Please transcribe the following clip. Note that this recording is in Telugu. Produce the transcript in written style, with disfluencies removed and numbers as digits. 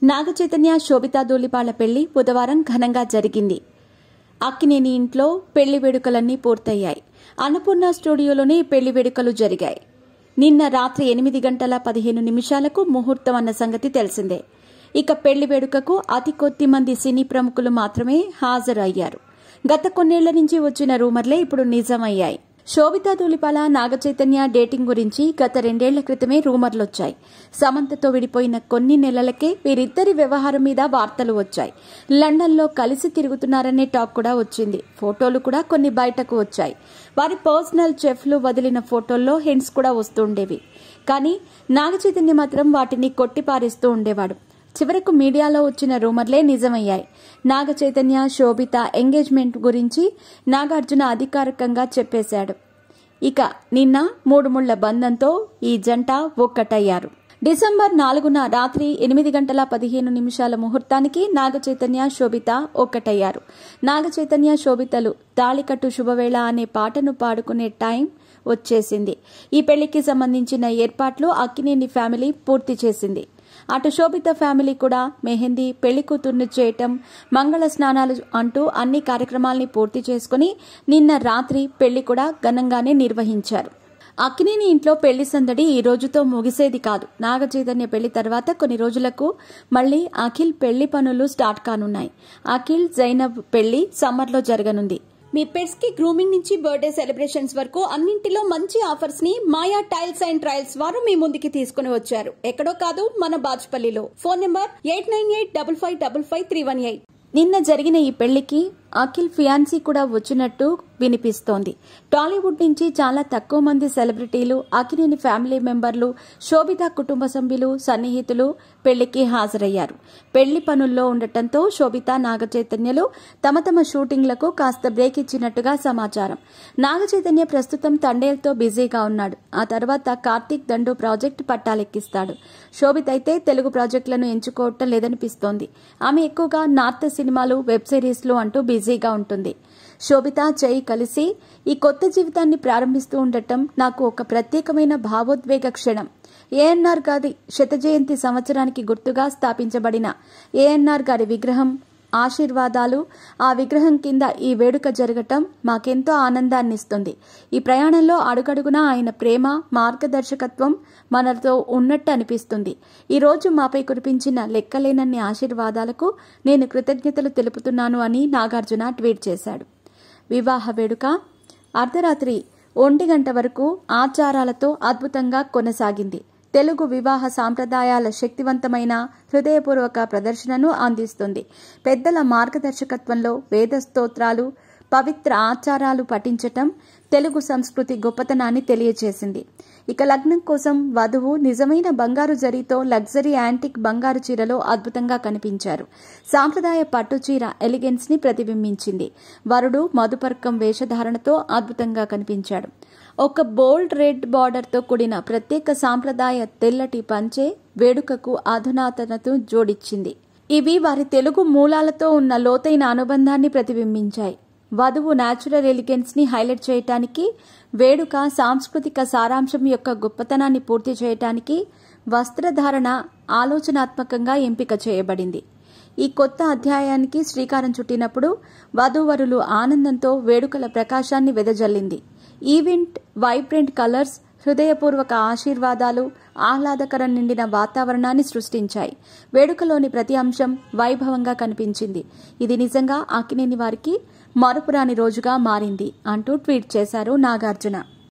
నాగచైతన్య శోభితా ధూళిపాళ్ల పెళ్లి బుధవారం ఘనంగా జరిగింది. అక్కినేని ఇంట్లో పెళ్లి వేడుకలన్నీ పూర్తయ్యాయి. అన్నపూర్ణ స్టూడియోలోనే పెళ్లి వేడుకలు జరిగాయి. నిన్న రాత్రి 8:15 ముహూర్తం అన్న సంగతి తెలిసిందే. ఇక పెళ్లి వేడుకకు అతి కొద్ది మంది సినీ ప్రముఖులు మాత్రమే హాజరు అయ్యారు. గత కొన్నేళ్ల నుంచి వచ్చిన రూమర్లే ఇప్పుడు నిజమయ్యాయి. శోభితా ధూళిపాల నాగచైతన్య డేటింగ్ గురించి గత 2 ఏళ్ల క్రితమే రూమర్లొచ్చాయి. సమంతతో విడిపోయిన కొన్ని నెలలకే వీరిద్దరి వ్యవహారం మీద వార్తలు వచ్చాయి. లండన్లో కలిసి తిరుగుతున్నారనే టాక్ కూడా వచ్చింది. ఫోటోలు కూడా కొన్ని బయటకు వచ్చాయి. వారి పర్సనల్ చెఫ్లు వదిలిన ఫోటోల్లో హింట్స్ కూడా వస్తుండేవి. కానీ నాగచైతన్య మాత్రం వాటిని కొట్టిపారేస్తూ ఉండేవాడు. చివరకు మీడియాలో వచ్చిన రూమర్లే నిజమయ్యాయి. నాగచైతన్య శోభిత ఎంగేజ్మెంట్ గురించి నాగార్జున అధికారికంగా చెప్పేశాడు. ఇక నిన్న 3 ముళ్ల బంధంతో ఈ జంట ఒక్కటయ్యారు. డిసెంబర్ 4న రాత్రి 8:15 ముహూర్తానికి నాగచైతన్య శోభిత ఒక్కటయ్యారు. నాగచైతన్య శోభితలు తాళికట్టు శుభవేళ అనే పాటను పాడుకునే టైం వచ్చేసింది. ఈ పెళ్లికి సంబంధించిన ఏర్పాట్లు అక్కినేని ఫ్యామిలీ పూర్తి చేసింది. అటు శోభిత ఫ్యామిలీ కూడా మెహందీ, పెళ్లి కూతుర్ను చేయటం, మంగళ స్నానాలు అంటూ అన్ని కార్యక్రమాల్ని పూర్తి చేసుకుని నిన్న రాత్రి పెళ్లి కూడా ఘనంగానే నిర్వహించారు. అక్కినేని ఇంట్లో పెళ్లి సందడి ఈ రోజుతో ముగిసేది కాదు. నాగచైతన్య పెళ్లి తర్వాత కొన్ని రోజులకు మళ్లీ అఖిల్ పెళ్లి పనులు స్టార్ట్ కానున్నాయి. అఖిల్, జైనబ్ పెళ్లి సమ్మర్లో జరగనుంది. మీ పెట్స్ కి గ్రూమింగ్ నుంచి బర్త్డే సెలబ్రేషన్స్ వరకు అన్నింటిలో మంచి ఆఫర్స్ ని మాయా టైల్స్ అండ్ ట్రయల్స్ వారు మీ ముందుకి తీసుకుని వచ్చారు. ఎక్కడో కాదు, మన బాజ్పల్లిలో. Phone number 8985555318. నిన్న జరిగిన ఈ పెళ్లికి అఖిల్ ఫియాన్సీ కూడా వచ్చినట్టు వినిపిస్తోంది. టాలీవుడ్ నుంచి చాలా తక్కువ మంది సెలబ్రిటీలు, అక్కినేని ఫ్యామిలీ మెంబర్లు, శోభిత కుటుంబ సభ్యులు, సన్నిహితులు పెళ్లికి హాజరయ్యారు. పెళ్లి పనుల్లో ఉండటంతో శోభిత, నాగచైతన్యలు తమ తమ షూటింగ్లకు కాస్త బ్రేక్ ఇచ్చినట్టుగా సమాచారం. నాగచైతన్య ప్రస్తుతం తండేల్తో బిజీగా ఉన్నాడు. ఆ తర్వాత కార్తీక్ దండు ప్రాజెక్టు పట్టాలెక్కిస్తాడు. శోభిత అయితే తెలుగు ప్రాజెక్టులను ఎంచుకోవటం లేదనిపిస్తోంది. ఆమె ఎక్కువగా నార్త్ సినిమాలు, వెబ్ సిరీస్లు అంటూ బిజీగా ఉంటుంది. శోభిత, జై కలిసి ఈ కొత్త జీవితాన్ని ప్రారంభిస్తూ ఉండటం నాకు ఒక ప్రత్యేకమైన భావోద్వేగ క్షణం. ఏఎన్ఆర్ గారి 100వ జయంతి సంవత్సరానికి గుర్తుగా స్థాపించబడిన ఏఎన్ఆర్ గారి విగ్రహం, ఆశీర్వాదాలు, ఆ విగ్రహం కింద ఈ వేడుక జరగటం మాకెంతో ఆనందాన్నిస్తుంది. ఈ ప్రయాణంలో అడుగడుగునా ఆయన ప్రేమ, మార్గదర్శకత్వం మనతో ఉన్నట్టు అనిపిస్తుంది. ఈ రోజు మాపై కురిపించిన లెక్కలేనన్ని ఆశీర్వాదాలకు నేను కృతజ్ఞతలు తెలుపుతున్నాను అని నాగార్జున ట్వీట్ చేశాడు. వివాహ వేడుక అర్ధరాత్రి 1 గంట వరకు ఆచారాలతో అద్భుతంగా కొనసాగింది. తెలుగు వివాహ సాంప్రదాయాల శక్తివంతమైన హృదయపూర్వక ప్రదర్శనను అందిస్తుంది. పెద్దల మార్గదర్శకత్వంలో వేద స్తోత్రాలు, పవిత్ర ఆచారాలు పఠించటం తెలుగు సంస్కృతి గొప్పతనాన్ని తెలియజేసింది. ఇక లగ్నం కోసం వధువు నిజమైన బంగారు జరీతో లగ్జరీ యాంటిక్ బంగారు చీరలో అద్భుతంగా కనిపించారు. సాంప్రదాయ పట్టు చీర ఎలిగెన్స్ ని ప్రతిబింబించింది. వరుడు మధుపర్కం వేషధారణతో అద్భుతంగా కనిపించాడు. ఒక బోల్డ్ రెడ్ బార్డర్ తో కూడిన ప్రత్యేక సాంప్రదాయ తెల్లటి పంచె వేడుకకు అధునాతనతను జోడించింది. ఇవి వారి తెలుగు మూలాలతో ఉన్న లోతైన అనుబంధాన్ని ప్రతిబింబించాయి. వధువు న్యాచురల్ ఎలిగెన్స్ ని హైలైట్ చేయటానికి, వేడుక సాంస్కృతిక సారాంశం యొక్క గొప్పతనాన్ని పూర్తి చేయటానికి వస్త్రధారణ ఆలోచనాత్మకంగా ఎంపిక చేయబడింది. ఈ కొత్త అధ్యాయానికి శ్రీకారం చుట్టినప్పుడు వధూవరులు ఆనందంతో వేడుకల ప్రకాశాన్ని వెదజల్లింది. ఈవెంట్ వైబ్రెంట్ కలర్స్, హృదయపూర్వక ఆశీర్వాదాలు, ఆహ్లాదకరం నిండిన వాతావరణాన్ని సృష్టించాయి. వేడుకలోని ప్రతి అంశం వైభవంగా కనిపించింది. ఇది నిజంగా అక్కినేని వారికి మరుపురాని రోజుగా మారింది అంటూ ట్వీట్ చేశారు నాగార్జున.